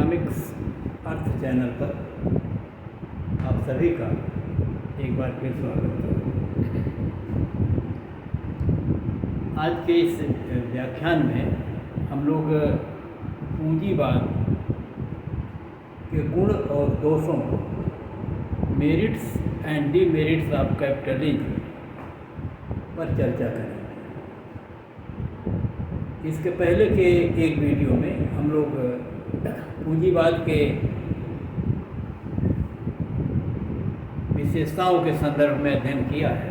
Economics अर्थ channel पर आप सभी का एक बार फिर स्वागत है। आज के इस व्याख्यान में हम लोग पूंजीवाद के गुण और दोषों, merits and demerits of capitalism पर चर्चा करेंगे। इसके पहले के एक वीडियो में हम लोग पूंजीवाद के विशेषताओं के संदर्भ में अध्ययन किया है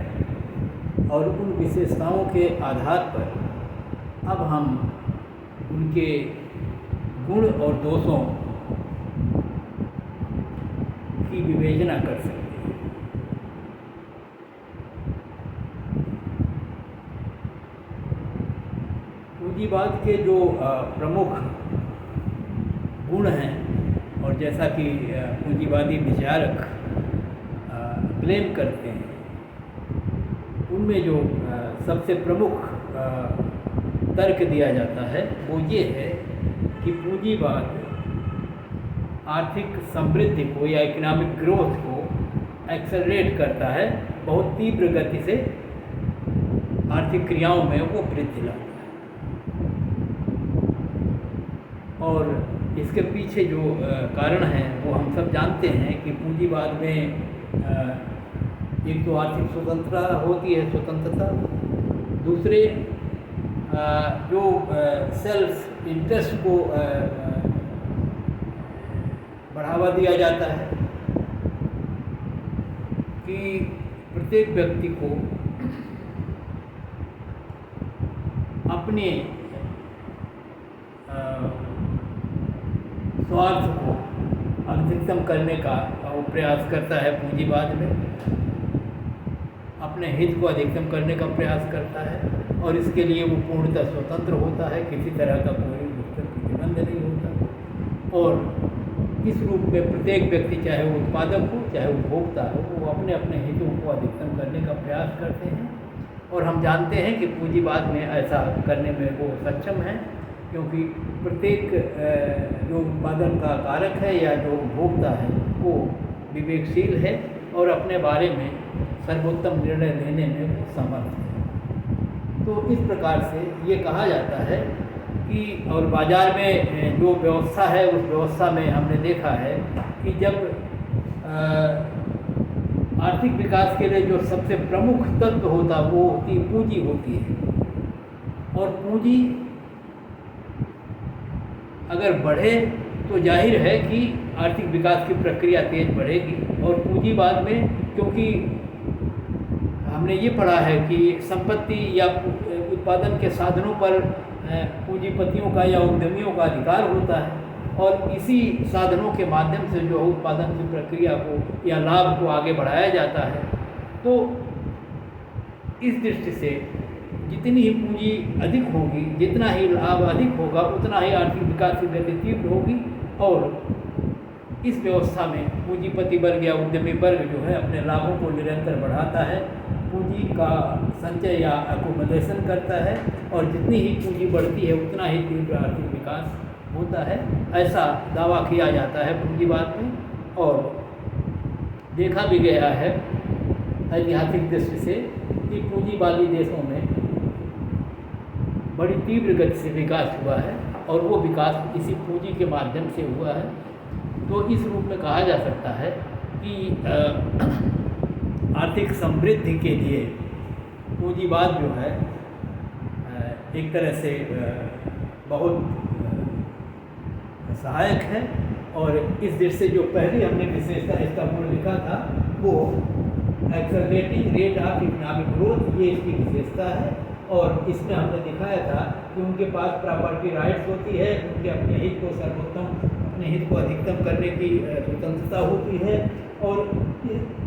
और उन विशेषताओं के आधार पर अब हम उनके गुण और दोषों की विवेचना कर सकते हैं। पूंजीवाद के जो प्रमुख गुण हैं और जैसा कि पूंजीवादी विचारक क्लेम करते हैं, उनमें जो सबसे प्रमुख तर्क दिया जाता है वो ये है कि पूंजीवाद आर्थिक समृद्धि को या इकोनॉमिक ग्रोथ को एक्सेलरेट करता है, बहुत तीव्र गति से आर्थिक क्रियाओं में वो वृद्धि लाता है। और इसके पीछे जो कारण हैं वो हम सब जानते हैं कि पूंजीवाद में एक तो आर्थिक स्वतंत्रता होती है, दूसरे जो सेल्फ इंटरेस्ट को बढ़ावा दिया जाता है कि प्रत्येक व्यक्ति को अपने स्वार्थ को अधिकतम करने का वो प्रयास करता है। पूंजीवाद में अपने हित को अधिकतम करने का प्रयास करता है और इसके लिए वो पूर्णतः स्वतंत्र होता है, किसी तरह का कोई प्रतिबंध नहीं होता। और इस रूप में प्रत्येक व्यक्ति, चाहे वो उत्पादक हो चाहे उपभोक्ता हो, वो अपने अपने हितों को अधिकतम करने का प्रयास करते हैं। और हम जानते हैं कि पूंजीवाद में ऐसा करने में वो सक्षम है, क्योंकि प्रत्येक जो उत्पादन का कारक है या जो उपभोक्ता है वो विवेकशील है और अपने बारे में सर्वोत्तम निर्णय लेने में वो समर्थ है। तो इस प्रकार से ये कहा जाता है कि, और बाज़ार में जो व्यवस्था है उस व्यवस्था में हमने देखा है कि जब आर्थिक विकास के लिए जो सबसे प्रमुख तत्व होता वो पूंजी होती है। और पूंजी अगर बढ़े तो जाहिर है कि आर्थिक विकास की प्रक्रिया तेज बढ़ेगी। और पूंजीवाद में, क्योंकि हमने ये पढ़ा है कि संपत्ति या उत्पादन के साधनों पर पूंजीपतियों का या उद्यमियों का अधिकार होता है और इसी साधनों के माध्यम से जो उत्पादन की प्रक्रिया को या लाभ को आगे बढ़ाया जाता है। तो इस दृष्टि से जितनी ही पूंजी अधिक होगी, जितना ही लाभ अधिक होगा, उतना ही आर्थिक विकास की गति तीव्र होगी। और इस व्यवस्था में पूंजीपति वर्ग या उद्यमी वर्ग जो है अपने लाभों को निरंतर बढ़ाता है, पूंजी का संचय या एकोमोडेशन करता है और जितनी ही पूंजी बढ़ती है उतना ही तीव्र आर्थिक विकास होता है, ऐसा दावा किया जाता है पूंजीवाद में। और देखा भी गया है ऐतिहासिक दृष्टि से कि पूंजीवादी देशों में बड़ी तीव्र गति से विकास हुआ है और वो विकास इसी पूंजी के माध्यम से हुआ है। तो इस रूप में कहा जा सकता है कि आर्थिक समृद्धि के लिए पूंजीवाद जो है एक तरह से बहुत सहायक है। और इस दृष्टि से जो पहली हमने विशेषता इसका गुण लिखा था वो accelerating rate of economic growth, ये इसकी विशेषता है। और इसमें हमने दिखाया था कि उनके पास प्रॉपर्टी राइट्स होती है, उनके अपने हित को अपने हित को अधिकतम करने की स्वतंत्रता होती है। और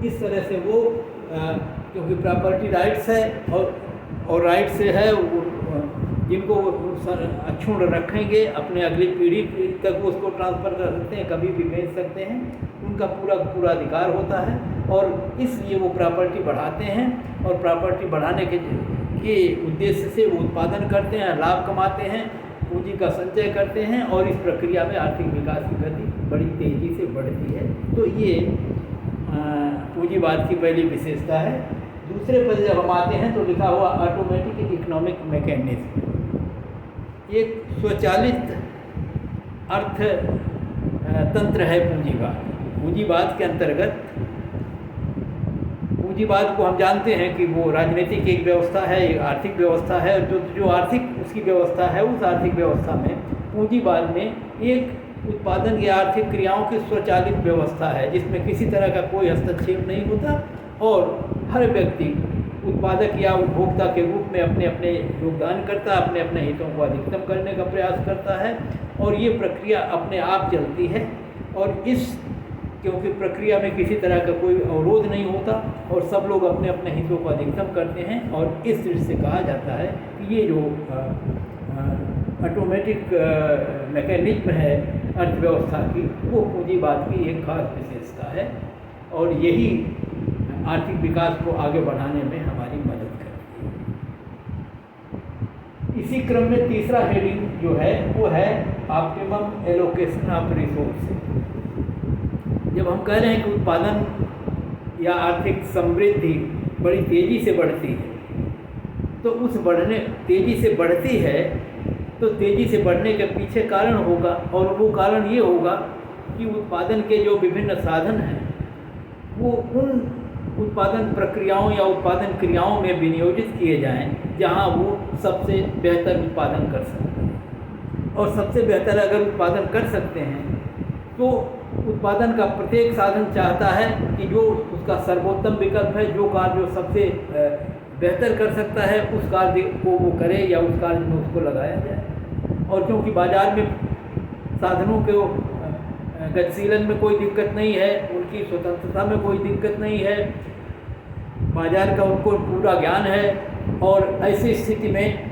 इस तरह से वो क्योंकि प्रॉपर्टी राइट्स है और राइट से है जिनको अक्षुण्ण रखेंगे, अपने अगली पीढ़ी तक उसको ट्रांसफ़र कर सकते हैं, कभी भी बेच सकते हैं, उनका पूरा अधिकार होता है। और इसलिए वो प्रॉपर्टी बढ़ाते हैं और प्रॉपर्टी बढ़ाने के उद्देश्य से वो उत्पादन करते हैं, लाभ कमाते हैं पूंजी का संचय करते हैं और इस प्रक्रिया में आर्थिक विकास की गति बड़ी तेज़ी से बढ़ती है। तो ये पूंजीवाद की पहली विशेषता है। दूसरे पर जब हम आते हैं तो लिखा हुआ ऑटोमेटिक इकोनॉमिक मैकेनिज्म, एक स्वचालित अर्थ तंत्र है पूंजीवाद। पूंजीवाद के अंतर्गत, पूंजीवाद को हम जानते हैं कि वो राजनीतिक एक व्यवस्था है, एक आर्थिक व्यवस्था है। जो आर्थिक उसकी व्यवस्था है, उस आर्थिक व्यवस्था में पूंजीवाद में एक उत्पादन या आर्थिक क्रियाओं की स्वचालित व्यवस्था है जिसमें किसी तरह का कोई हस्तक्षेप नहीं होता और हर व्यक्ति उत्पादक या उपभोक्ता के रूप में अपने अपने योगदान करता है, अपने अपने हितों को अधिकतम करने का प्रयास करता है और ये प्रक्रिया अपने आप चलती है। और क्योंकि प्रक्रिया में किसी तरह का कोई अवरोध नहीं होता और सब लोग अपने अपने हितों को अधिकतम करते हैं और इस दृष्टि से कहा जाता है कि ये जो ऑटोमेटिक मैकेनिज्म है अर्थव्यवस्था की, वो पूंजीवाद की एक खास विशेषता है और यही आर्थिक विकास को आगे बढ़ाने में हमारी मदद करती है। इसी क्रम में तीसरा हेडिंग जो है वो है ऑप्टिमम एलोकेशन ऑफ रिसोर्सेज। जब हम कह रहे हैं कि उत्पादन या आर्थिक समृद्धि बड़ी तेज़ी से बढ़ती है, तो उस तेज़ी से बढ़ती है तो तेज़ी से बढ़ने के पीछे कारण होगा और वो कारण ये होगा कि उत्पादन के जो विभिन्न साधन हैं वो उन उत्पादन प्रक्रियाओं या उत्पादन क्रियाओं में विनियोजित किए जाएं जहां वो सबसे बेहतर उत्पादन कर सकते हैं। और सबसे बेहतर अगर उत्पादन कर सकते हैं तो उत्पादन का प्रत्येक साधन चाहता है कि जो उसका सर्वोत्तम विकल्प है, जो कार्य जो सबसे बेहतर कर सकता है, उस कार्य को वो करे या उस कार्य में उसको लगाया जाए। और क्योंकि बाज़ार में साधनों के गतिशीलन में कोई दिक्कत नहीं है, उनकी स्वतंत्रता में कोई दिक्कत नहीं है, बाज़ार का उनको पूरा ज्ञान है और ऐसी स्थिति में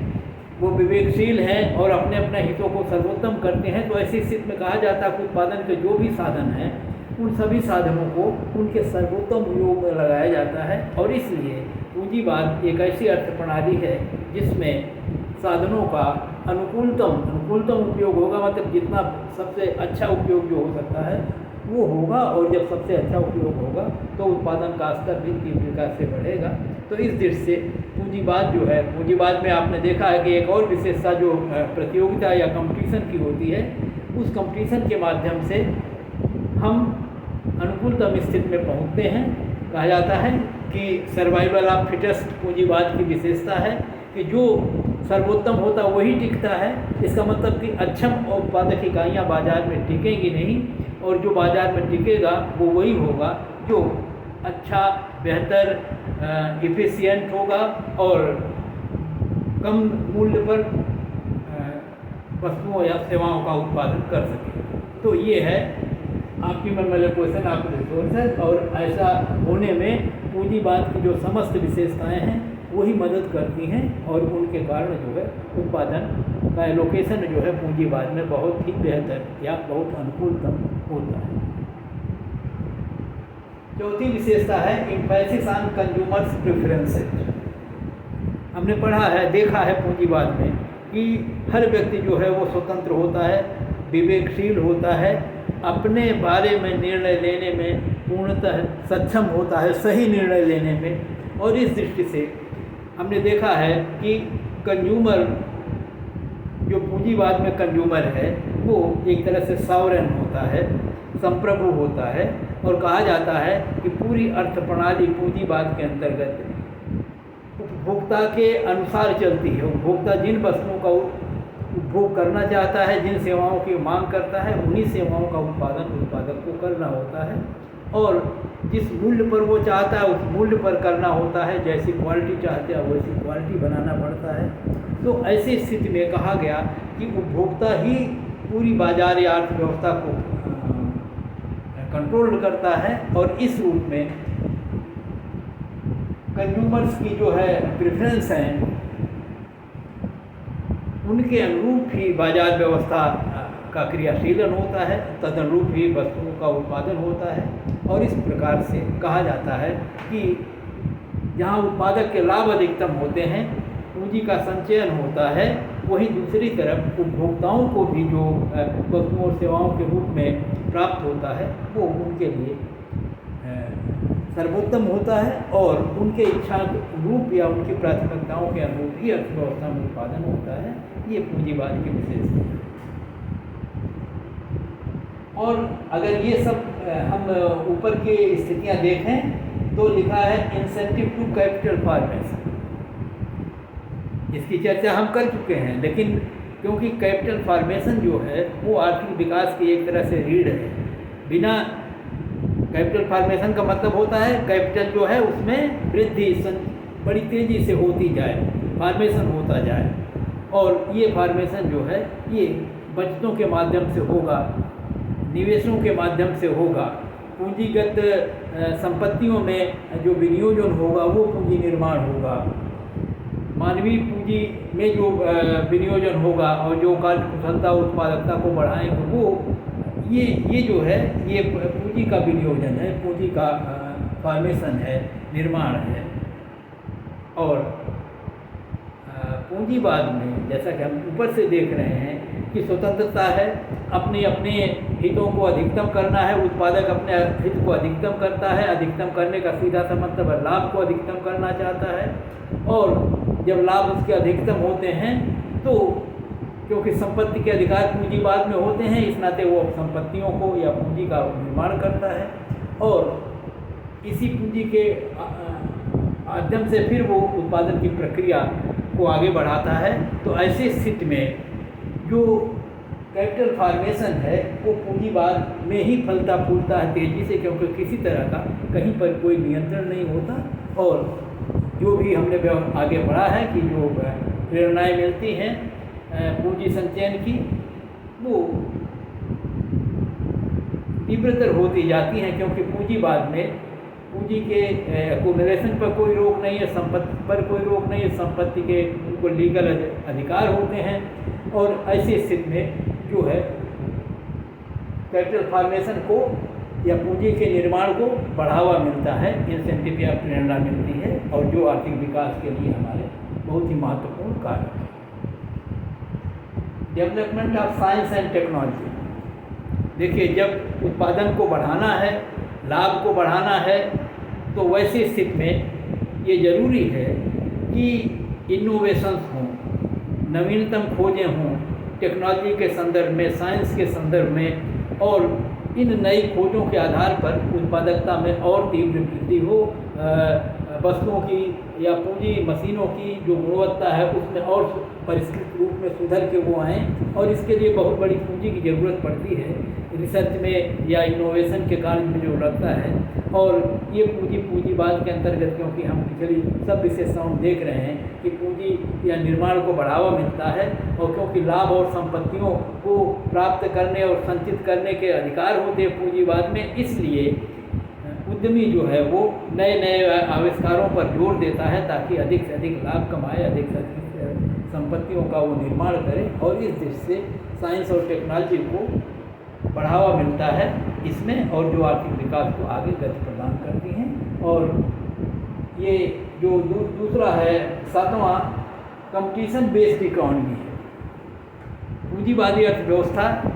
वो विवेकशील हैं और अपने अपने हितों को सर्वोत्तम करते हैं, तो ऐसी स्थिति में कहा जाता है कि उत्पादन के जो भी साधन हैं उन सभी साधनों को उनके सर्वोत्तम उपयोग में लगाया जाता है। और इसलिए पूंजीवाद एक ऐसी अर्थ प्रणाली है जिसमें साधनों का अनुकूलतम उपयोग होगा, मतलब जितना सबसे अच्छा उपयोग जो हो सकता है वो होगा और जब सबसे अच्छा उपयोग होगा तो उत्पादन का स्तर भी तीव्रता से बढ़ेगा। तो इस दृष्टि से पूंजीवाद जो है, पूंजीवाद में आपने देखा है कि एक और विशेषता जो प्रतियोगिता या कंपटीशन की होती है, उस कंपटीशन के माध्यम से हम अनुकूलतम स्थिति में पहुंचते हैं। कहा जाता है कि सर्वाइवल ऑफ फिटेस्ट पूंजीवाद की विशेषता है कि जो सर्वोत्तम होता वही टिकता है। इसका मतलब कि अक्षम और उत्पादक इकाइयाँ बाजार में टिकेंगी नहीं और जो बाजार में टिकेगा वो वही होगा जो अच्छा, बेहतर, इफ़िशियंट होगा और कम मूल्य पर वस्तुओं या सेवाओं का उत्पादन कर सके। तो ये है ऑप्टिमम एलोकेशन ऑफ रिसोर्सेज और ऐसा होने में पूंजीवाद की जो समस्त विशेषताएं हैं वही मदद करती हैं और उनके कारण जो है उत्पादन का एलोकेशन जो है पूंजीवाद में बहुत ही बेहतर या बहुत अनुकूलतम होता है। चौथी विशेषता है एम्फेसिस ऑन कंज्यूमर्स प्रेफरेंसेस। हमने पढ़ा है, देखा है पूंजीवाद में कि हर व्यक्ति जो है वो स्वतंत्र होता है, विवेकशील होता है, अपने बारे में निर्णय लेने में पूर्णतः सक्षम होता है, सही निर्णय लेने में। और इस दृष्टि से हमने देखा है कि कंज्यूमर, जो पूंजीवाद में कंज्यूमर है, वो एक तरह से सॉवरेन होता है, संप्रभु होता है और कहा जाता है कि पूरी अर्थ प्रणाली पूंजीवाद के अंतर्गत उपभोक्ता के अनुसार चलती है। उपभोक्ता जिन वस्तुओं का उपभोग करना चाहता है, जिन सेवाओं की मांग करता है, उन्हीं सेवाओं का उत्पादन उत्पादक को करना होता है और जिस मूल्य पर वो चाहता है उस मूल्य पर करना होता है। जैसी क्वालिटी चाहते हैं वैसी क्वालिटी बनाना पड़ता है। तो ऐसी स्थिति में कहा गया कि उपभोक्ता ही पूरी बाजार या अर्थव्यवस्था को कंट्रोल करता है और इस रूप में कंज्यूमर्स की जो है प्रेफरेंस हैं उनके अनुरूप ही बाजार व्यवस्था का क्रियाशीलन होता है, तदनुरूप ही वस्तुओं का उत्पादन होता है। और इस प्रकार से कहा जाता है कि जहाँ उत्पादक के लाभ अधिकतम होते हैं, पूंजी का संचयन होता है वहीं दूसरी तरफ उपभोक्ताओं को भी जो वस्तुओं और सेवाओं के रूप में प्राप्त होता है वो उनके लिए सर्वोत्तम होता है और उनके इच्छा के रूप या उनकी प्राथमिकताओं के अनुरूप ही अर्थव्यवस्था में उत्पादन होता है। ये पूंजीवाद की विशेषता है। और अगर ये सब हम ऊपर की स्थितियां देखें तो लिखा है इंसेंटिव टू कैपिटल फॉर्मेशन। इसकी चर्चा हम कर चुके हैं, लेकिन क्योंकि कैपिटल फॉर्मेशन जो है वो आर्थिक विकास की एक तरह से रीढ़ है। बिना कैपिटल फॉर्मेशन का मतलब होता है कैपिटल जो है उसमें वृद्धि बड़ी तेज़ी से होती जाए, फॉर्मेशन होता जाए, और ये फॉर्मेशन जो है ये बचतों के माध्यम से होगा, निवेशों के माध्यम से होगा। पूंजीगत संपत्तियों में जो विनियोजन होगा वो पूंजी निर्माण होगा। मानवीय पूंजी में जो विनियोजन होगा और जो कार्यकुशलता उत्पादकता को बढ़ाएंगे वो ये जो है ये पूंजी का विनियोजन है, पूंजी का फॉर्मेशन है, निर्माण है। और पूंजीवाद में जैसा कि हम ऊपर से देख रहे हैं कि स्वतंत्रता है, अपने अपने हितों को अधिकतम करना है। उत्पादक अपने हित को अधिकतम करता है, अधिकतम करने का सीधा सा मतलब है लाभ को अधिकतम करना चाहता है। और जब लाभ उसके अधिकतम होते हैं तो क्योंकि संपत्ति के अधिकार पूंजीवाद में होते हैं, इस नाते वो संपत्तियों को या पूंजी का निर्माण करता है और इसी पूंजी के माध्यम से फिर वो उत्पादन की प्रक्रिया को आगे बढ़ाता है। तो ऐसी स्थिति में जो कैपिटल फॉर्मेशन है वो पूंजीवाद में ही फलता फूलता है तेज़ी से, क्योंकि किसी तरह का कहीं पर कोई नियंत्रण नहीं होता। और जो भी हमने आगे पढ़ा है कि जो प्रेरणाएँ मिलती हैं पूंजी संचयन की वो तीव्रतर होती जाती हैं, क्योंकि पूंजीवाद में पूंजी के एक्युमुलेशन पर कोई रोक नहीं है, संपत्ति पर कोई रोक नहीं है, संपत्ति के उनको लीगल अधिकार होते हैं। और ऐसी स्थिति में जो है कैपिटल फॉर्मेशन को या पूंजी के निर्माण को बढ़ावा मिलता है, इंसेंटिव या प्रेरणा मिलती है, और जो आर्थिक विकास के लिए हमारे बहुत ही महत्वपूर्ण कारक है। Development of science and technology. देखिए, जब उत्पादन को बढ़ाना है, लाभ को बढ़ाना है, तो वैसी स्थिति में ये ज़रूरी है कि इनोवेशंस हों, नवीनतम खोजें हों टेक्नोलॉजी के संदर्भ में, साइंस के संदर्भ में, और इन नई खोजों के आधार पर उत्पादकता में और तीव्र वृद्धि हो, वस्तुओं की या पूंजी मशीनों की जो गुणवत्ता है उसमें और परिष्कृत रूप में सुधर के वो आएँ। और इसके लिए बहुत बड़ी पूंजी की ज़रूरत पड़ती है रिसर्च में या इनोवेशन के कार्य में जो लगता है। और ये पूंजीवाद के अंतर्गत, क्योंकि हम पिछली सब विशेषताओं देख रहे हैं कि पूंजी या निर्माण को बढ़ावा मिलता है, और क्योंकि लाभ और संपत्तियों को प्राप्त करने और संचित करने के अधिकार होते हैं पूंजीवाद में, इसलिए उद्यमी जो है वो नए नए आविष्कारों पर जोर देता है ताकि अधिक से अधिक लाभ कमाए, अधिक से अधिक संपत्तियों का वो निर्माण करे। और इस दृष्टि से साइंस और टेक्नोलॉजी को बढ़ावा मिलता है इसमें, और जो आर्थिक विकास को आगे गति प्रदान करती हैं। और ये जो दूसरा है, सातवां, कंपटीशन बेस्ड इकोनॉमी है। पूंजीवादी अर्थव्यवस्था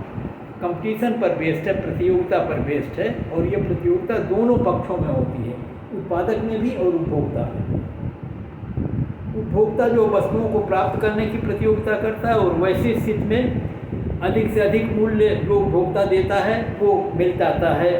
कंपटीशन पर बेस्ड है, प्रतियोगिता पर बेस्ड है, और ये प्रतियोगिता दोनों पक्षों में होती है, उत्पादक में भी और उपभोक्ता में। उपभोक्ता जो वस्तुओं को प्राप्त करने की प्रतियोगिता करता है, और वैसी स्थिति में अधिक से अधिक मूल्य जो उपभोक्ता देता है वो मिल जाता है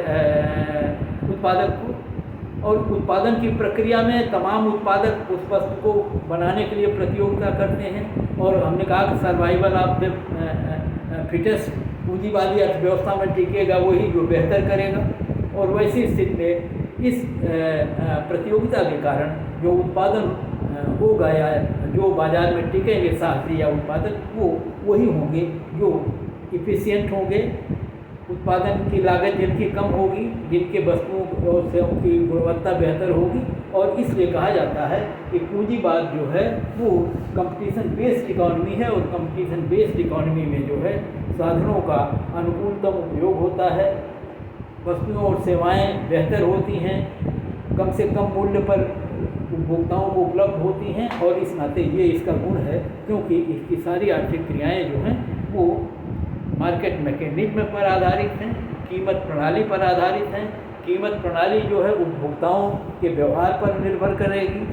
उत्पादक को। और उत्पादन की प्रक्रिया में तमाम उत्पादक उस वस्तु को बनाने के लिए प्रतियोगिता करते हैं। और हमने कहा कि सर्वाइवल ऑफ द फिटेस्ट, पूंजीवादी अर्थव्यवस्था में टिकेगा वही जो बेहतर करेगा। और वैसी स्थिति में इस प्रतियोगिता के कारण जो उत्पादन होगा या जो बाज़ार में टिकेंगे साथी या उत्पादक, वो वही होंगे जो इफ़िशियंट होंगे, उत्पादन की लागत जिनकी कम होगी, जिनके वस्तुओं और सेवाओं की गुणवत्ता बेहतर होगी। और इसलिए कहा जाता है कि पूंजीवाद जो है वो कंपटीशन बेस्ड इकोनॉमी है, और कंपटीशन बेस्ड इकोनॉमी में जो है साधनों का अनुकूलतम उपयोग होता है, वस्तुओं और सेवाएं बेहतर होती हैं, कम से कम मूल्य पर उपभोक्ताओं को उपलब्ध होती हैं, और इस नाते ये इसका गुण है क्योंकि इसकी सारी आर्थिक क्रियाएं जो हैं वो मार्केट मैकेनिज्म पर आधारित हैं, कीमत प्रणाली पर आधारित हैं। कीमत प्रणाली जो है उपभोक्ताओं के व्यवहार पर निर्भर करेगी,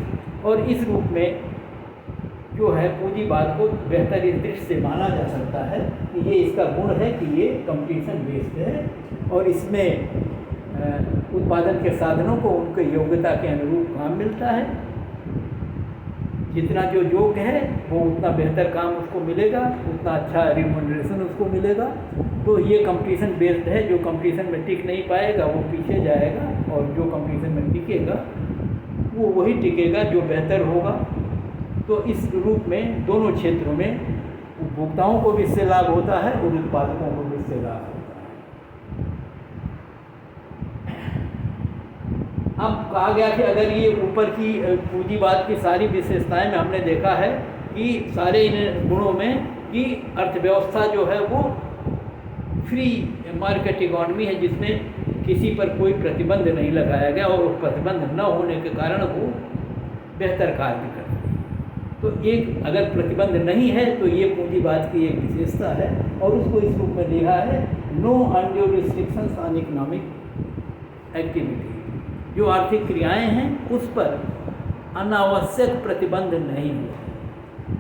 और इस रूप में जो है पूंजीवाद को बेहतर इस दृष्टि से माना जा सकता है कि ये इसका गुण है कि ये कंपटीशन बेस्ड है, और इसमें उत्पादन के साधनों को उनके योग्यता के अनुरूप काम मिलता है। जितना जो योग्य है वो उतना बेहतर काम उसको मिलेगा, उतना अच्छा रिम्यूनरेशन उसको मिलेगा। तो ये कंपटीशन बेस्ड है। जो कंपटीशन में टिक नहीं पाएगा वो पीछे जाएगा, और जो कंपटीशन में टिकेगा वो वही टिकेगा जो बेहतर होगा। तो इस रूप में दोनों क्षेत्रों में उपभोक्ताओं को भी इससे लाभ होता है और उत्पादकों को भी इससे लाभ होता है। अब कहा गया कि अगर ये ऊपर की पूंजीवाद की सारी विशेषताएं में हमने देखा है कि सारे इन गुणों में कि अर्थव्यवस्था जो है वो फ्री मार्केट इकॉनमी है, जिसमें किसी पर कोई प्रतिबंध नहीं लगाया गया, और प्रतिबंध न होने के कारण वो बेहतर कार्य करते हैं। तो एक अगर प्रतिबंध नहीं है तो ये पूंजीवाद की एक विशेषता है, और उसको इस रूप में लिखा है no undue restrictions on economic activity. जो आर्थिक क्रियाएं हैं उस पर अनावश्यक प्रतिबंध नहीं होते।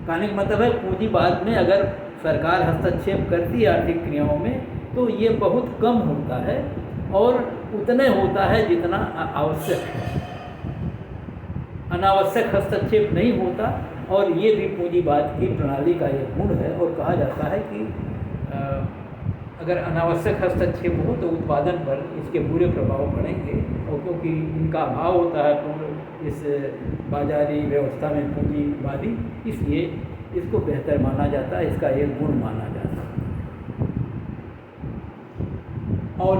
कहने का मतलब है पूंजीवाद में अगर सरकार हस्तक्षेप करती है आर्थिक क्रियाओं में तो ये बहुत कम होता है, और उतने होता है जितना आवश्यक है। अनावश्यक हस्तक्षेप नहीं होता, और ये भी पूंजीवाद की प्रणाली का एक गुण है। और कहा जाता है कि अगर अनावश्यक हस्तक्षेप हो तो उत्पादन पर इसके बुरे प्रभाव पड़ेंगे, और क्योंकि इनका अभाव होता है पूर्ण इस बाजारी व्यवस्था में पूंजीवादी, इसलिए इसको बेहतर माना जाता है, इसका एक गुण माना जाता है। और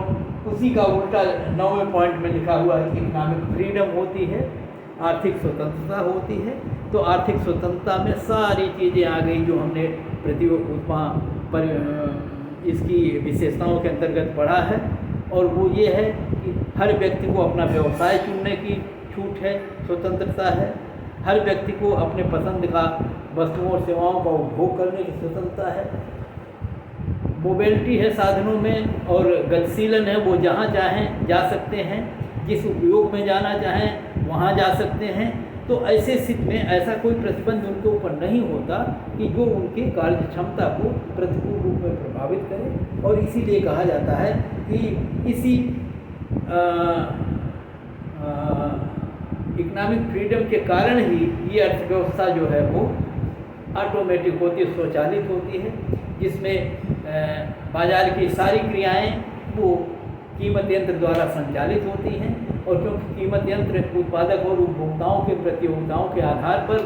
उसी का उल्टा 9वें पॉइंट में लिखा हुआ है कि इकोनॉमिक फ्रीडम होती है, आर्थिक स्वतंत्रता होती है। तो आर्थिक स्वतंत्रता में सारी चीज़ें आ गई जो हमने इसकी विशेषताओं के अंतर्गत पढ़ा है, और वो ये है कि हर व्यक्ति को अपना व्यवसाय चुनने की छूट है, स्वतंत्रता है। हर व्यक्ति को अपने पसंद का वस्तुओं और सेवाओं का उपभोग करने की स्वतंत्रता है। मोबिलिटी है साधनों में, और गतिशीलन है, वो जहाँ चाहें जा सकते हैं, जिस उपयोग में जाना चाहें वहाँ जा सकते हैं। तो ऐसे स्थिति में ऐसा कोई प्रतिबंध उनके ऊपर नहीं होता कि जो उनकी कार्य क्षमता को प्रतिकूल रूप में प्रभावित करे। और इसीलिए कहा जाता है कि इसी इकोनॉमिक फ्रीडम के कारण ही ये अर्थव्यवस्था जो है वो ऑटोमेटिक होती है, स्वचालित होती है, जिसमें बाजार की सारी क्रियाएं वो कीमत यंत्र द्वारा संचालित होती हैं। और क्योंकि कीमत यंत्र उत्पादक और उपभोक्ताओं के प्रतियोगिताओं के आधार पर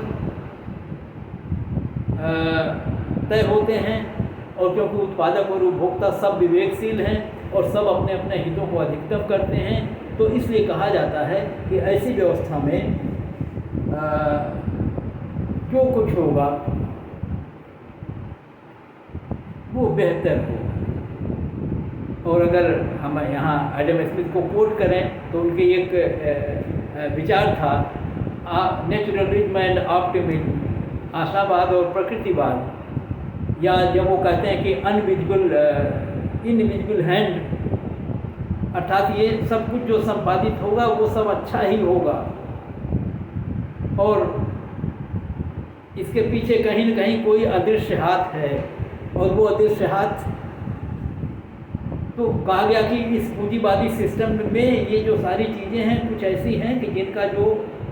तय होते हैं, और क्योंकि उत्पादक और उपभोक्ता सब विवेकशील हैं और सब अपने अपने हितों को अधिकतम करते हैं, तो इसलिए कहा जाता है कि ऐसी व्यवस्था में जो कुछ होगा वो बेहतर होगा। और अगर हम यहाँ एडम स्मिथ को कोट करें तो उनके एक विचार था, नेचुरलिज्म एंड ऑप्टिमिज्म, आशावाद और प्रकृतिवाद, या जब वो कहते हैं कि इनविजिबल हैंड, अर्थात ये सब कुछ जो संपादित होगा वो सब अच्छा ही होगा, और इसके पीछे कहीं न कहीं कोई अदृश्य हाथ है, और वो अदृश्य हाथ तो कहा गया कि इस पूंजीवादी सिस्टम में ये जो सारी चीज़ें हैं कुछ ऐसी हैं कि जिनका जो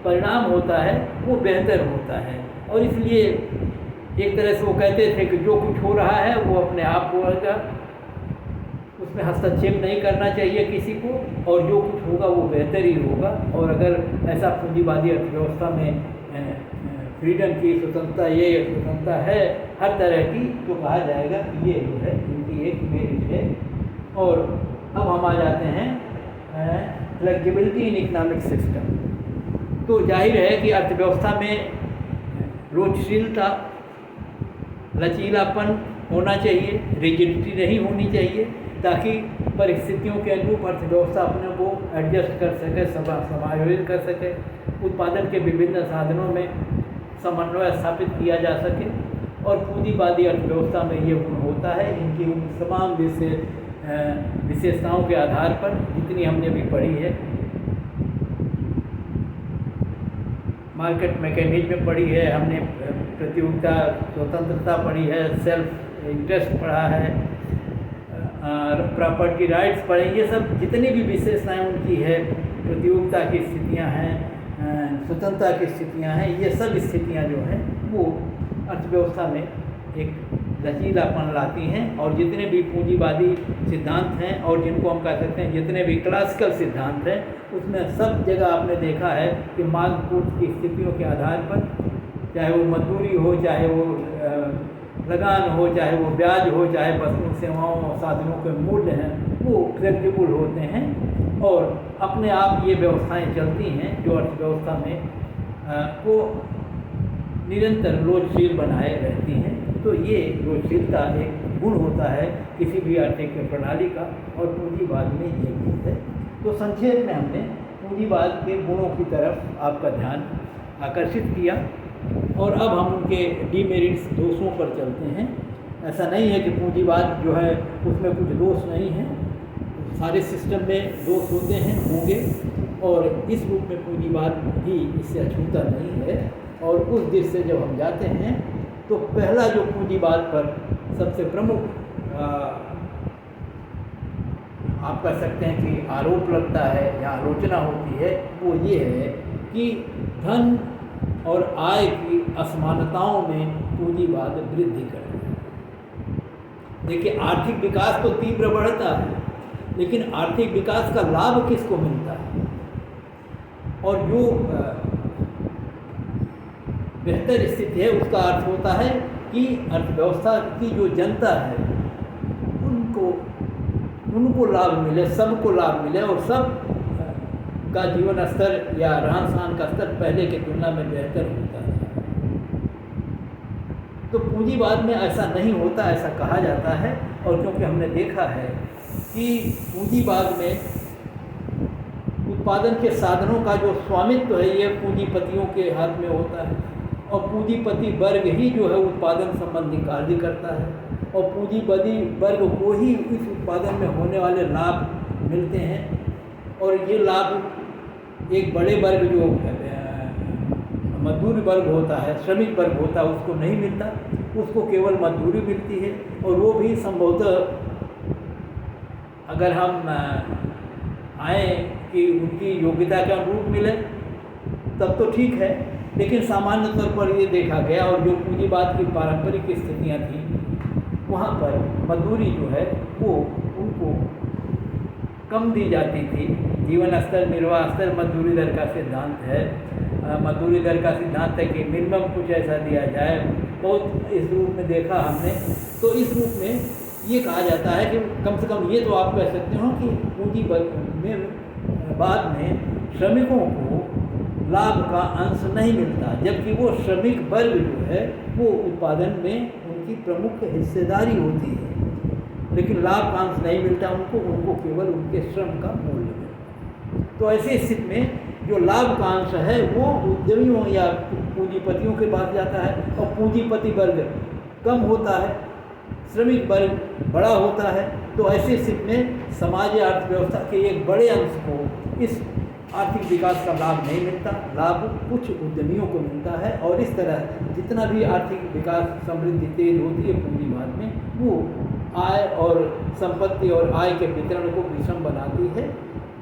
परिणाम होता है वो बेहतर होता है। और इसलिए एक तरह से वो कहते थे कि जो कुछ हो रहा है वो अपने आप होगा, उसमें हस्तक्षेप नहीं करना चाहिए किसी को, और जो कुछ होगा वो बेहतर ही होगा। और अगर ऐसा पूंजीवादी अर्थव्यवस्था में फ्रीडम की स्वतंत्रता, ये स्वतंत्रता है हर तरह की, तो कहा जाएगा कि ये जो है इनकी एक मेरिट है। और अब हम आ जाते हैं फ्लेक्सिबिलिटी इन इकोनॉमिक सिस्टम। तो जाहिर है कि अर्थव्यवस्था में रोचशीलता, लचीलापन होना चाहिए, रिजिडिटी नहीं होनी चाहिए, ताकि परिस्थितियों के अनुरूप अर्थव्यवस्था अपने को एडजस्ट कर सके, समायोजित कर सके। उत्पादन के विभिन्न साधनों में समन्वय स्थापित किया जा सके। और पूंजीवादी अर्थव्यवस्था में ये गुण होता है। इनकी उन तमाम विशेषताओं के आधार पर जितनी हमने भी पढ़ी है, मार्केट मैकेनिज्म पढ़ी है हमने, प्रतियोगिता स्वतंत्रता पढ़ी है, सेल्फ इंटरेस्ट पढ़ा है, प्रॉपर्टी राइट्स पढ़े, ये सब जितनी भी विशेषताएं उनकी है, प्रतियोगिता की स्थितियां हैं, स्वतंत्रता की स्थितियां हैं, ये सब स्थितियां जो हैं वो अर्थव्यवस्था में एक लचीलापन लाती हैं। और जितने भी पूंजीवादी सिद्धांत हैं और जिनको हम कह सकते हैं जितने भी क्लासिकल सिद्धांत हैं, उसमें सब जगह आपने देखा है कि मांग पूर्ति की स्थितियों के आधार पर, चाहे वो मजदूरी हो, चाहे वो लगान हो, चाहे वो ब्याज हो, चाहे वस्तु सेवाओं और साधनों के मूल्य हैं, वो फ्लेक्सिबल होते हैं और अपने आप ये व्यवस्थाएं चलती हैं जो अर्थव्यवस्था में को निरंतर रोजशील बनाए रहती हैं। तो ये रोजशीलता एक गुण होता है किसी भी आर्थिक प्रणाली का, और पूंजीवाद में ये गुण है। तो संक्षेप में हमने पूंजीवाद के गुणों की तरफ आपका ध्यान आकर्षित किया और अब हम उनके डीमेरिट्स, दोषों पर चलते हैं। ऐसा नहीं है कि पूंजीवाद जो है उसमें कुछ दोष नहीं है, सारे सिस्टम में दोष होते हैं, होंगे, और इस रूप में पूंजीवाद भी इससे अछूता नहीं है। और उस दिश से जब हम जाते हैं तो पहला जो पूंजीवाद पर सबसे प्रमुख आप कह सकते हैं कि आरोप लगता है या आलोचना होती है, वो ये है कि धन और आय की असमानताओं में पूंजीवाद वृद्धि करता है। देखिए, आर्थिक विकास तो तीव्र बढ़ता है, लेकिन आर्थिक विकास का लाभ किसको मिलता है? और जो बेहतर स्थिति है उसका अर्थ होता है कि अर्थव्यवस्था की जो जनता है उनको लाभ मिले, सबको लाभ मिले और सब का जीवन स्तर या रहन सहन का स्तर पहले की तुलना में बेहतर होता है। तो पूंजीवाद में ऐसा नहीं होता, ऐसा कहा जाता है। और क्योंकि हमने देखा है कि पूंजीवाद में उत्पादन के साधनों का जो स्वामित्व है ये पूंजीपतियों के हाथ में होता है, और पूंजीपति वर्ग ही जो है उत्पादन संबंधी कार्य करता है, और पूंजीपति वर्ग को ही इस उत्पादन में होने वाले लाभ मिलते हैं। और ये लाभ एक बड़े वर्ग जो मजदूर वर्ग होता है, श्रमिक वर्ग होता है, उसको नहीं मिलता, उसको केवल मजदूरी मिलती है। और वो भी संभवतः अगर हम आए कि उनकी योग्यता के अनुरूप मिले तब तो ठीक है, लेकिन सामान्य तौर पर ये देखा गया, और जो पूंजीवाद की पारंपरिक स्थितियाँ थी वहाँ पर मजदूरी जो है वो उनको कम दी जाती थी। जीवन स्तर, निर्वाह स्तर मजदूरी दर का सिद्धांत है। मजदूरी दर का सिद्धांत है कि मिनिमम कुछ ऐसा दिया जाए, बहुत इस रूप में देखा हमने। तो इस रूप में ये कहा जाता है कि कम से कम ये तो आप कह सकते हो कि पूंजी में बाद में श्रमिकों को लाभ का अंश नहीं मिलता, जबकि वो श्रमिक वर्ग जो है वो उत्पादन में उनकी प्रमुख हिस्सेदारी होती है, लेकिन लाभ का अंश नहीं मिलता उनको केवल उनके श्रम का मूल्य मिलता है। तो ऐसी स्थिति में जो लाभ का अंश है वो उद्यमियों या पूंजीपतियों के पास जाता है, और पूंजीपति वर्ग कम होता है, श्रमिक वर्ग बड़ा होता है। तो ऐसी स्थिति में समाज या अर्थव्यवस्था के एक बड़े अंश को इस आर्थिक विकास का लाभ नहीं मिलता, लाभ कुछ उद्यमियों को मिलता है। और इस तरह जितना भी आर्थिक विकास समृद्धि तेज होती है पूंजीवाद में, वो आय और संपत्ति और आय के वितरण को विषम बनाती है।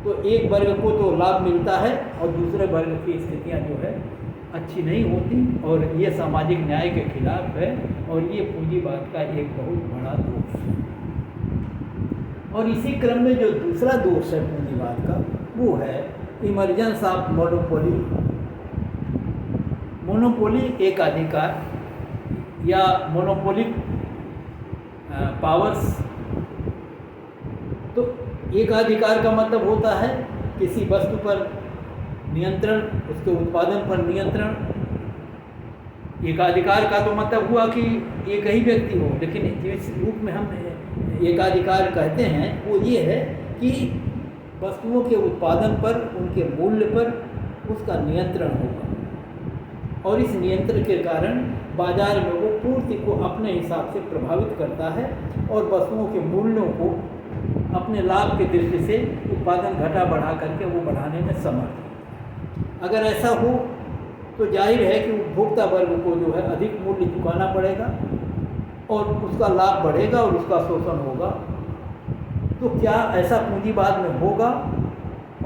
तो एक वर्ग को तो लाभ मिलता है और दूसरे वर्ग की स्थितियाँ जो है अच्छी नहीं होती, और ये सामाजिक न्याय के खिलाफ है, और ये पूंजीवाद का एक बहुत बड़ा दोष है। और इसी क्रम में जो दूसरा दोष है पूंजीवाद का वो है इमर्जेंस ऑफ मोनोपोली। मोनोपोली एक अधिकार या मोनोपोलिक पावर्स। तो एक अधिकार का मतलब होता है किसी वस्तु पर नियंत्रण, उसके उत्पादन पर नियंत्रण। एकाधिकार का तो मतलब हुआ कि एक ही व्यक्ति हो, लेकिन जिस रूप में हम एकाधिकार कहते हैं वो ये है कि वस्तुओं के उत्पादन पर, उनके मूल्य पर, उसका नियंत्रण होगा और इस नियंत्रण के कारण बाजार में वो पूर्ति को अपने हिसाब से प्रभावित करता है और वस्तुओं के मूल्यों को अपने लाभ की दृष्टि से उत्पादन घटा बढ़ा करके वो बढ़ाने में समर्थ है। अगर ऐसा हो तो जाहिर है कि उपभोक्ता वर्ग को जो है अधिक मूल्य चुकाना पड़ेगा और उसका लाभ बढ़ेगा और उसका शोषण होगा। तो क्या ऐसा पूंजीवाद में होगा?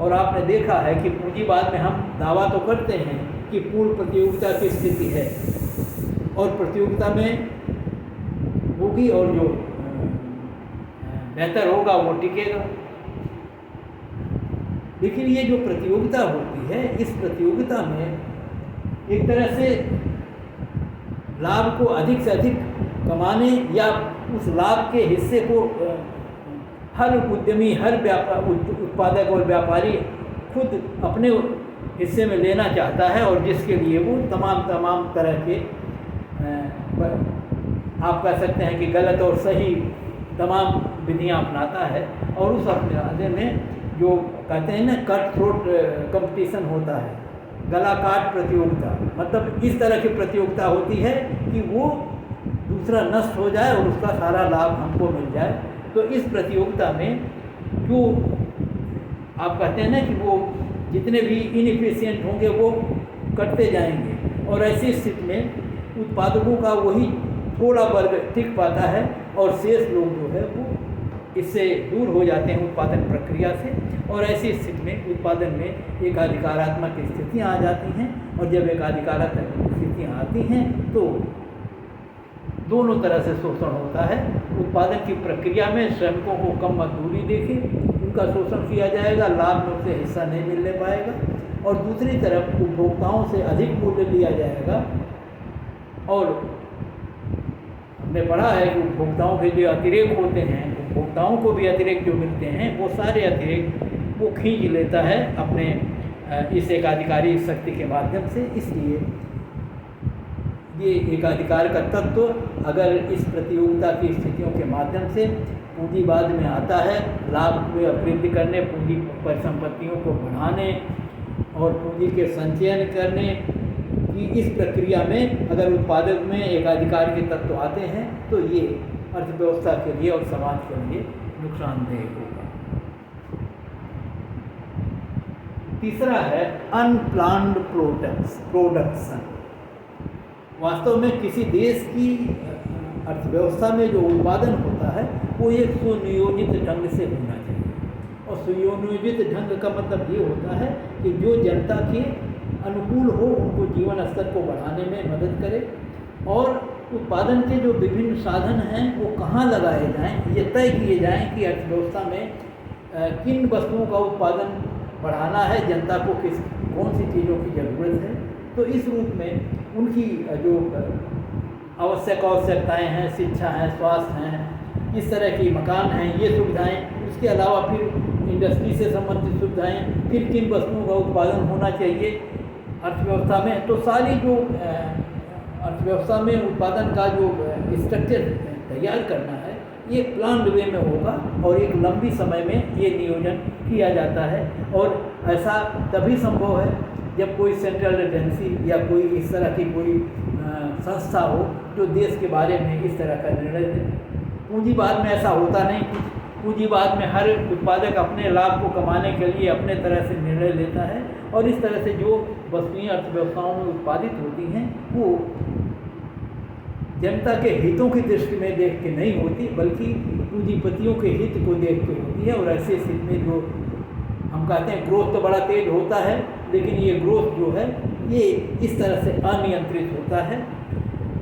और आपने देखा है कि पूंजीवाद में हम दावा तो करते हैं कि पूर्ण प्रतियोगिता की स्थिति है और प्रतियोगिता में होगी और जो बेहतर होगा वो टिकेगा। लेकिन ये जो प्रतियोगिता होती है, इस प्रतियोगिता में एक तरह से लाभ को अधिक से अधिक कमाने या उस लाभ के हिस्से को हर उद्यमी, हर उत्पादक और व्यापारी खुद अपने हिस्से में लेना चाहता है और जिसके लिए वो तमाम तरह के आप कह सकते हैं कि गलत और सही तमाम विधियां अपनाता है। और उस अपनाने में जो कहते हैं ना कट थ्रोट कंपटीशन होता है, गला काट प्रतियोगिता, मतलब इस तरह की प्रतियोगिता होती है कि वो दूसरा नष्ट हो जाए और उसका सारा लाभ हमको मिल जाए। तो इस प्रतियोगिता में जो आप कहते हैं ना कि वो जितने भी इनएफिशिएंट होंगे वो कटते जाएंगे और ऐसी स्थिति में उत्पादकों का वही थोड़ा वर्ग टिक पाता है और शेष लोग जो है वो इससे दूर हो जाते हैं उत्पादन प्रक्रिया से। और ऐसी स्थिति में उत्पादन में एकाधिकारात्मक स्थितियाँ आ जाती हैं और जब एकाधिकारात्मक स्थितियाँ आती हैं तो दोनों तरह से शोषण होता है। उत्पादन की प्रक्रिया में श्रमिकों को कम मजदूरी देके उनका शोषण किया जाएगा, लाभ में उसे हिस्सा नहीं मिलने पाएगा और दूसरी तरफ उपभोक्ताओं से अधिक मूल्य लिया जाएगा। और हमने पढ़ा है कि उपभोक्ताओं के जो अतिरेक होते हैं, उपभोक्ताओं को भी अतिरेक जो मिलते हैं वो सारे अतिरेक वो खींच लेता है अपने इस एकाधिकारी शक्ति के माध्यम से। इसलिए ये एकाधिकार का तत्व अगर इस प्रतियोगिता की स्थितियों के माध्यम से पूंजीवाद में आता है, लाभ में वृद्धि करने, पूंजी परिसंपत्तियों को बढ़ाने और पूंजी के संचयन करने की इस प्रक्रिया में अगर उत्पादक में एकाधिकार के तत्व आते हैं तो ये अर्थव्यवस्था के लिए और समाज के लिए नुकसानदेह होगा। तीसरा है अनप्लान्ड प्रोडक्शन। वास्तव में किसी देश की अर्थव्यवस्था में जो उत्पादन होता है वो एक सुनियोजित ढंग से होना चाहिए और सुनियोजित ढंग का मतलब ये होता है कि जो जनता के अनुकूल हो, उनको जीवन स्तर को बढ़ाने में मदद करे और उत्पादन के जो विभिन्न साधन हैं वो कहाँ लगाए जाएं, ये तय किए जाएं कि अर्थव्यवस्था में किन वस्तुओं का उत्पादन बढ़ाना है, जनता को कौन सी चीज़ों की ज़रूरत है। तो इस रूप में उनकी जो आवश्यकताएं हैं, शिक्षा है, स्वास्थ्य हैं, इस तरह की मकान हैं, ये सुविधाएं, उसके अलावा फिर इंडस्ट्री से संबंधित सुविधाएं, फिर किन वस्तुओं का उत्पादन होना चाहिए अर्थव्यवस्था में। तो सारी जो अर्थव्यवस्था में उत्पादन का जो स्ट्रक्चर तैयार करना है ये प्लान्ड वे में होगा और एक लंबी समय में ये नियोजन किया जाता है। और ऐसा तभी संभव है जब कोई सेंट्रल एजेंसी या कोई इस तरह की कोई संस्था हो जो देश के बारे में इस तरह का निर्णय ले। पूंजीवाद में ऐसा होता नहीं। पूंजीवाद में हर उत्पादक अपने लाभ को कमाने के लिए अपने तरह से निर्णय लेता है और इस तरह से जो वस्तुएं अर्थव्यवस्थाओं में उत्पादित होती हैं वो जनता के हितों की दृष्टि में देख के नहीं होती बल्कि पूंजीपतियों के हित को देख के होती है। और ऐसे स्थिति में जो हम कहते हैं ग्रोथ तो बड़ा तेज होता है, लेकिन ये ग्रोथ जो है ये इस तरह से अनियंत्रित होता है,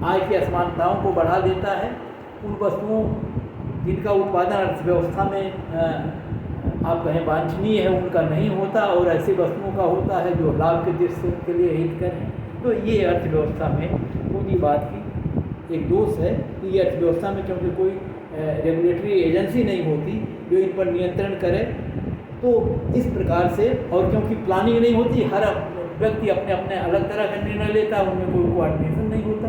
आय की असमानताओं को बढ़ा देता है। उन वस्तुओं जिनका उत्पादन अर्थव्यवस्था में आप कहें वांछनीय है उनका नहीं होता और ऐसी वस्तुओं का होता है जो लाभ के दृष्टि के लिए हितकर हैं। तो ये अर्थव्यवस्था में पूंजीवाद की एक दोष है कि ये अर्थव्यवस्था में क्योंकि कोई रेगुलेटरी एजेंसी नहीं होती जो इन पर नियंत्रण करे, तो इस प्रकार से, और क्योंकि प्लानिंग नहीं होती, हर व्यक्ति अपने अपने अलग तरह का निर्णय लेता है, उनमें कोई कोऑर्डिनेशन नहीं होता,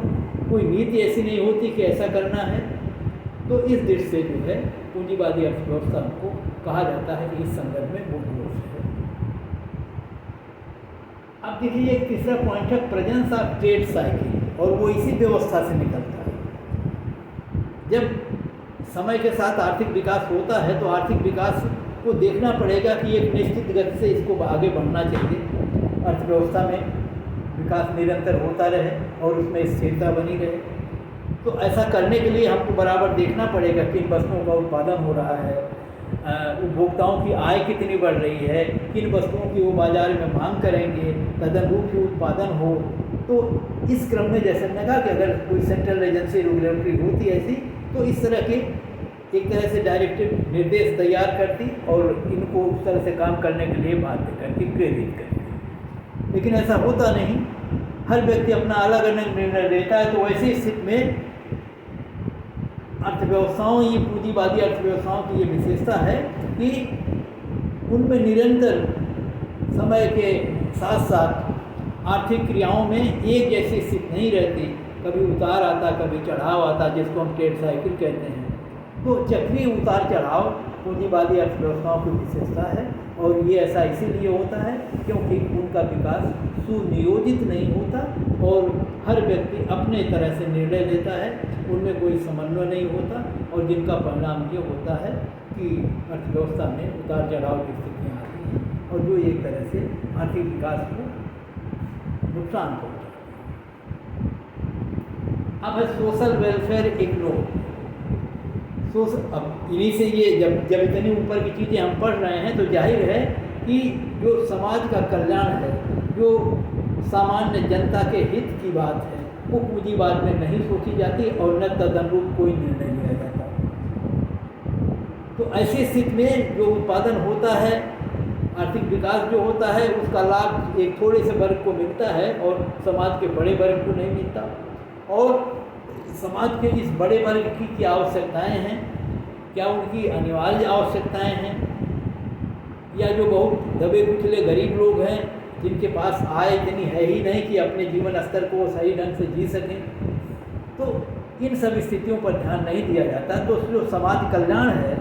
कोई नीति ऐसी नहीं होती कि ऐसा करना है। तो इस दृष्टि से जो है पूंजीवादी अर्थव्यवस्था को कहा जाता है कि इस संदर्भ में वो दोष है। अब देखिए एक तीसरा पॉइंट है प्रेजेंस ऑफ ट्रेड साइकिल, और वो इसी व्यवस्था से निकलता है। जब समय के साथ आर्थिक विकास होता है तो आर्थिक विकास को देखना पड़ेगा कि एक निश्चित गति से इसको आगे बढ़ना चाहिए, अर्थव्यवस्था में विकास निरंतर होता रहे और उसमें स्थिरता बनी रहे। तो ऐसा करने के लिए हमको बराबर देखना पड़ेगा किन वस्तुओं का उत्पादन हो रहा है, उपभोक्ताओं की आय कितनी बढ़ रही है, किन वस्तुओं की वो बाजार में मांग करेंगे, तदनुरूप ही उत्पादन हो। तो इस क्रम में जैसे मैंने कहा कि अगर कोई सेंट्रल एजेंसी रेगुलेटरी होती ऐसी तो इस तरह के एक तरह से डायरेक्टिव निर्देश तैयार करती और इनको उस तरह से काम करने के लिए बाध्य करती, प्रेरित करती। लेकिन ऐसा होता नहीं, हर व्यक्ति अपना अलग अलग निर्णय लेता है। तो वैसी स्थिति में अर्थव्यवस्थाओं, ये पूंजीवादी अर्थव्यवस्थाओं की ये विशेषता है कि उनमें निरंतर समय के साथ साथ आर्थिक क्रियाओं में एक जैसी स्थिति नहीं रहती, कभी उतार आता, कभी चढ़ाव आता, जिसको हम ट्रेड साइकिल कहते हैं। तो चक्रीय उतार चढ़ाव पूंजीवादी अर्थव्यवस्थाओं की विशेषता है, और ये ऐसा इसीलिए होता है क्योंकि उनका विकास सुनियोजित नहीं होता और हर व्यक्ति अपने तरह से निर्णय लेता है, उनमें कोई समन्वय नहीं होता, और जिनका परिणाम ये होता है कि अर्थव्यवस्था में उतार चढ़ाव की स्थितियाँ आती हैं और जो एक तरह से आर्थिक विकास को नुकसान पहुँचाती है। अब है सोशल वेलफेयर इग्नोर। अब इन्हीं से ये जब इतनी ऊपर की चीज़ें हम पढ़ रहे हैं तो जाहिर है कि जो समाज का कल्याण है, जो सामान्य जनता के हित की बात है, वो पूंजीवाद में नहीं सोची जाती और न तदनुरूप कोई निर्णय लिया जाता। तो ऐसी स्थिति में जो उत्पादन होता है, आर्थिक विकास जो होता है, उसका लाभ एक थोड़े से वर्ग को मिलता है और समाज के बड़े वर्ग को नहीं मिलता। और समाज के इस बड़े वर्ग की क्या आवश्यकताएं हैं, क्या उनकी अनिवार्य आवश्यकताएं हैं, या जो बहुत दबे कुचले गरीब लोग हैं जिनके पास आय इतनी है ही नहीं कि अपने जीवन स्तर को सही ढंग से जी सकें, तो इन सब स्थितियों पर ध्यान नहीं दिया जाता। तो जो समाज कल्याण है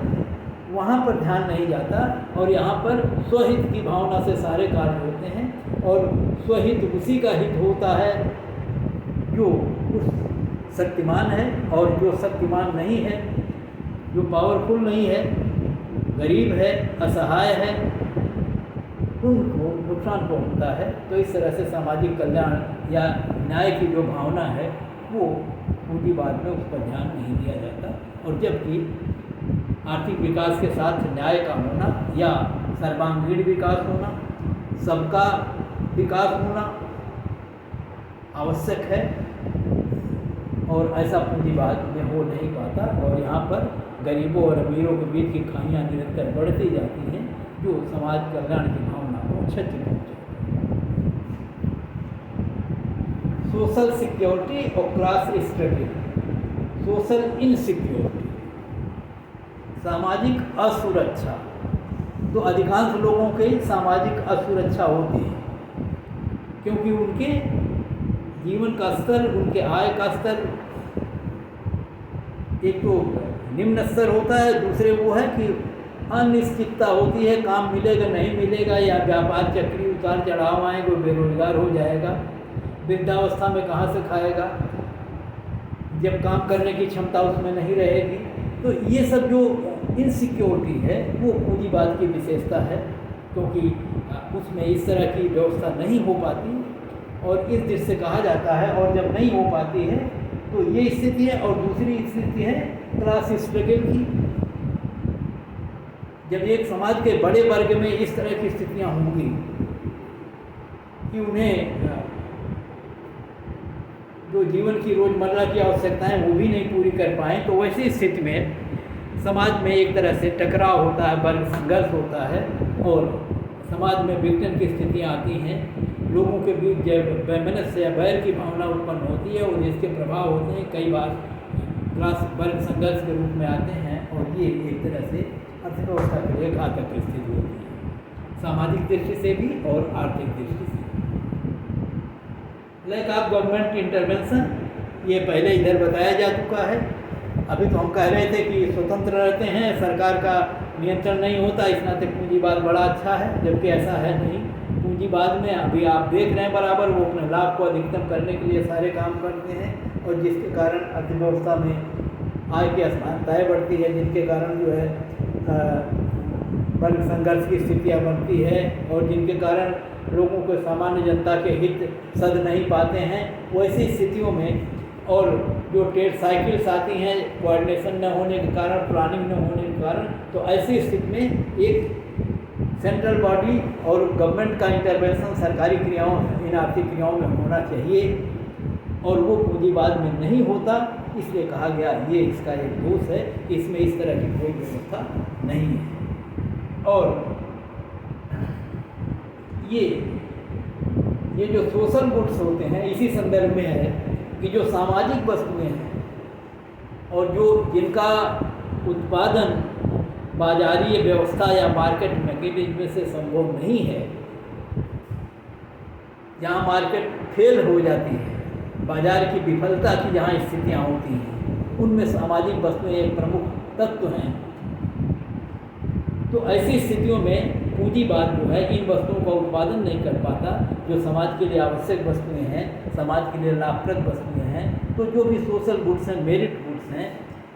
वहाँ पर ध्यान नहीं जाता, और यहाँ पर स्वहित की भावना से सारे कार्य होते हैं, और स्वहित उसी का हित होता है जो उस शक्तिमान है, और जो शक्तिमान नहीं है, जो पावरफुल नहीं है, गरीब है, असहाय है, उनको नुकसान पहुंचता है। तो इस तरह से सामाजिक कल्याण या न्याय की जो भावना है वो पूंजीवाद में उस पर ध्यान नहीं दिया जाता। और जबकि आर्थिक विकास के साथ न्याय का होना या सर्वांगीण विकास होना, सबका विकास होना आवश्यक है, और ऐसा पूंजीवाद में हो नहीं पाता, और यहाँ पर गरीबों और अमीरों के बीच की खामियाँ निरंतर बढ़ती जाती हैं, जो समाज कल्याण की भावना को क्षति पहुँचाती है। सोशल सिक्योरिटी और क्लास स्ट्रगल। सोशल इनसिक्योरिटी, सामाजिक असुरक्षा। तो अधिकांश लोगों की सामाजिक असुरक्षा होती है क्योंकि उनके जीवन का स्तर, उनके आय का स्तर एक तो निम्न स्तर होता है, दूसरे वो है कि अनिश्चितता होती है, काम मिलेगा नहीं मिलेगा, या व्यापार चक्री उतार चढ़ाव आएंगे, बेरोजगार हो जाएगा, वृद्धावस्था में कहाँ से खाएगा जब काम करने की क्षमता उसमें नहीं रहेगी। तो ये सब जो इनसिक्योरिटी है वो पूंजीवाद की विशेषता है, क्योंकि उसमें इस तरह की व्यवस्था नहीं हो पाती, और इस दृष्टि से कहा जाता है। और जब नहीं हो पाती है तो ये स्थिति है। और दूसरी स्थिति है क्लास स्ट्रगल की। जब एक समाज के बड़े वर्ग में इस तरह की स्थितियां होंगी कि उन्हें जो जीवन की रोजमर्रा की आवश्यकताएं वो भी नहीं पूरी कर पाएँ, तो वैसी स्थिति में समाज में एक तरह से टकराव होता है, वर्ग संघर्ष होता है, और समाज में विघटन की स्थितियाँ आती हैं। लोगों के बीच जब वैमनस्य या बैर की भावना उत्पन्न होती है, और जिसके प्रभाव होते हैं कई बार क्लास वर्ग संघर्ष के रूप में आते हैं, और ये एक तरह से अर्थव्यवस्था के लिए घातक स्थिति होती है, सामाजिक दृष्टि से भी और आर्थिक दृष्टि से। लाइक ऑफ गवर्नमेंट इंटरवेंशन, ये पहले इधर बताया जा चुका है। अभी तो हम कह रहे थे कि स्वतंत्र रहते हैं, सरकार का नियंत्रण नहीं होता, इस नाते पूंजीवाद बड़ा अच्छा है, जबकि ऐसा है नहीं। पूंजीवाद में अभी आप देख रहे हैं बराबर वो अपने लाभ को अधिकतम करने के लिए सारे काम करते हैं, और जिसके कारण अर्थव्यवस्था में आय की असमानताएँ बढ़ती है, जिनके कारण जो है वर्ग संघर्ष की स्थितियाँ बनती है, और जिनके कारण लोगों को सामान्य जनता के हित सध नहीं पाते हैं। वैसी स्थितियों में और जो ट्रेड साइकिल्स आती हैं कोऑर्डिनेशन न होने के कारण, प्लानिंग न होने के कारण, तो ऐसी स्थिति में एक सेंट्रल बॉडी और गवर्नमेंट का इंटरवेंशन सरकारी क्रियाओं, इन आर्थिक क्रियाओं में होना चाहिए, और वो पूंजीवाद में नहीं होता। इसलिए कहा गया ये इसका एक दोष है, इसमें इस तरह की कोई व्यवस्था नहीं है। और ये जो सोशल गुड्स होते हैं, इसी संदर्भ में है कि जो सामाजिक वस्तुएं हैं और जो जिनका उत्पादन बाजारीय व्यवस्था या मार्केट मैकेनिज्म से संभव नहीं है, जहाँ मार्केट फेल हो जाती है, बाजार की विफलता की जहाँ स्थितियाँ होती हैं, उनमें सामाजिक वस्तुएं एक प्रमुख तत्व हैं। तो ऐसी स्थितियों में पूंजीवाद जो है इन वस्तुओं का उत्पादन नहीं कर पाता, जो समाज के लिए आवश्यक वस्तुएं हैं, समाज के लिए लाभप्रद वस्तुएं हैं। तो जो भी सोशल गुड्स हैं, मेरिट गुड्स हैं,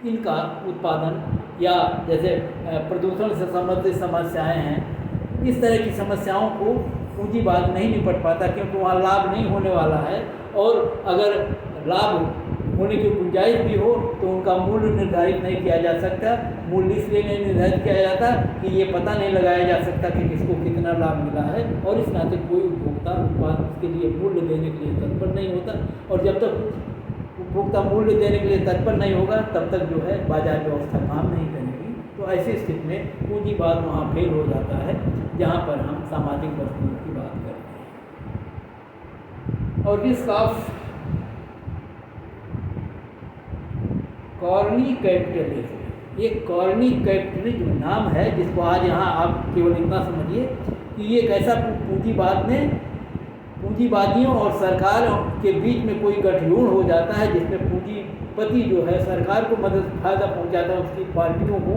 इनका उत्पादन, या जैसे प्रदूषण से संबंधित समस्याएं हैं, इस तरह की समस्याओं को पूंजीवाद नहीं निपट पाता, क्योंकि वहाँ लाभ नहीं होने वाला है। और अगर लाभ होने की गुंजाइश भी हो तो उनका मूल्य निर्धारित नहीं किया जा सकता। मूल्य इसलिए नहीं निर्धारित किया जाता कि ये पता नहीं लगाया जा सकता कि किसको कितना लाभ मिला है, और इस नाते कोई उपभोक्ता उत्पाद के लिए मूल्य देने के लिए तत्पर नहीं होता। और जब तक उपभोक्ता मूल्य देने के लिए तत्पर नहीं होगा, तब तक जो है बाजार व्यवस्था काम नहीं करेगी। तो ऐसी स्थिति में पूंजीवाद वहाँ फेल हो जाता है, जहाँ पर हम सामाजिक वस्तुओं की बात करते हैं। और रिस्क ऑफ कॉर्नी कैपिटलिज्म, ये कॉर्नी कैपिटलिज्म नाम है, जिसको आज यहाँ आप केवल इतना समझिए कि ये एक ऐसा पूंजीवाद में पूंजीवादियों और सरकार के बीच में कोई गठजोड़ हो जाता है, जिसमें पूंजीपति जो है सरकार को मदद फायदा पहुँचाता है, उसकी पार्टियों को,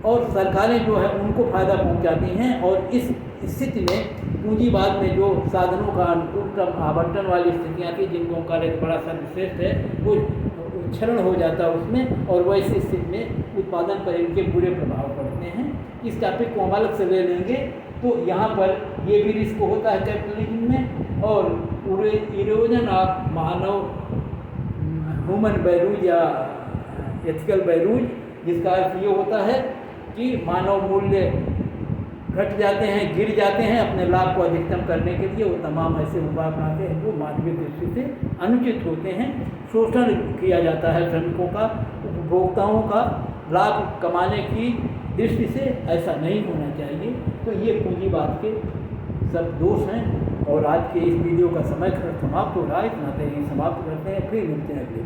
और सरकारें जो है उनको फ़ायदा पहुँचाती हैं। और इस स्थिति में पूंजीवाद में जो साधनों का अनुकूल आवंटन वाली स्थितियाँ थी, जिनको का एक बड़ा सर्वश्रेष्ठ है, वो क्षरण हो जाता है उसमें, और वैसी स्थिति में उत्पादन पर इनके बुरे प्रभाव पड़ते हैं। इस टॉपिक को हम अलग से ले लेंगे। तो यहाँ पर ये भी रिस्क होता है कैपिटलिज्म में। और erosion of Manav human values या एथिकल वैल्यूज, जिसका अर्थ ये होता है कि मानव मूल्य घट जाते हैं, गिर जाते हैं अपने लाभ को अधिकतम करने के लिए। वो तमाम ऐसे उपाय अपनाते हैं जो मानवीय दृष्टि से अनुचित होते हैं। शोषण किया जाता है श्रमिकों का, उपभोक्ताओं का लाभ कमाने की दृष्टि से, ऐसा नहीं होना चाहिए। तो ये पूंजीवाद के सब दोष हैं। और आज के इस वीडियो का समय समाप्त हो रहा है, इतना ही समाप्त करते हैं, फिर मिलते हैं अगले।